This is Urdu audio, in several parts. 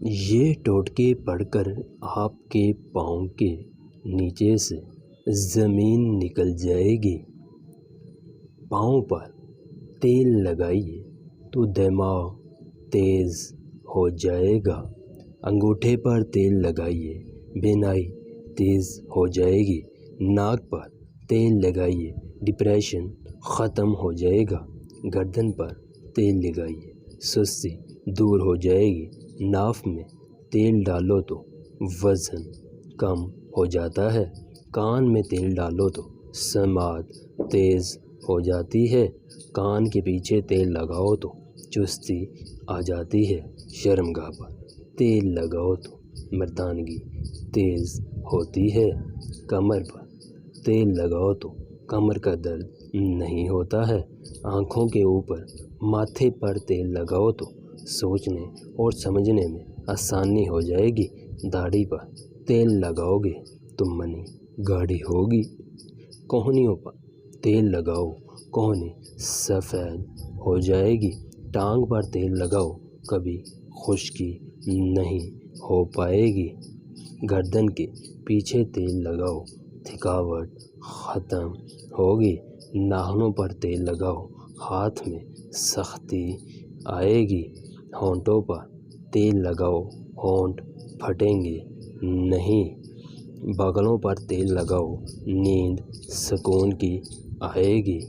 یہ ٹوٹکے پڑھ کر آپ کے پاؤں کے نیچے سے زمین نکل جائے گی۔ پاؤں پر تیل لگائیے تو دماغ تیز ہو جائے گا۔ انگوٹھے پر تیل لگائیے، بینائی تیز ہو جائے گی۔ ناک پر تیل لگائیے، ڈپریشن ختم ہو جائے گا۔ گردن پر تیل لگائیے، سستی دور ہو جائے گی۔ ناف میں تیل ڈالو تو وزن کم ہو جاتا ہے۔ کان میں تیل ڈالو تو سماعت تیز ہو جاتی ہے۔ کان کے پیچھے تیل لگاؤ تو چستی آ جاتی ہے۔ شرمگاہ پر تیل لگاؤ تو مردانگی تیز ہوتی ہے۔ کمر پر تیل لگاؤ تو کمر کا درد نہیں ہوتا ہے۔ آنکھوں کے اوپر ماتھے پر تیل لگاؤ تو سوچنے اور سمجھنے میں آسانی ہو جائے گی۔ داڑھی پر تیل لگاؤ گے تو منی گاڑھی ہوگی۔ کونیوں پر تیل لگاؤ، کونی سفید ہو جائے گی۔ ٹانگ پر تیل لگاؤ، کبھی خشکی نہیں ہو پائے گی۔ گردن کے پیچھے تیل لگاؤ، تھکاوٹ ختم ہوگی۔ ناخنوں پر تیل لگاؤ، ہاتھ میں سختی آئے گی۔ ہونٹوں پر تیل لگاؤ، ہونٹ پھٹیں گے نہیں۔ بغلوں پر تیل لگاؤ، نیند سکون کی آئے گی۔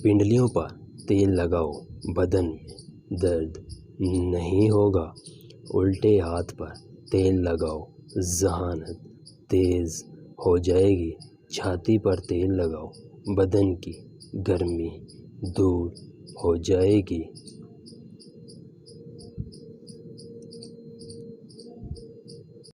پنڈلیوں پر تیل لگاؤ، بدن میں درد نہیں ہوگا۔ الٹے ہاتھ پر تیل لگاؤ، ذہانت تیز ہو جائے گی۔ چھاتی پر تیل لگاؤ، بدن کی گرمی دور ہو جائے گی۔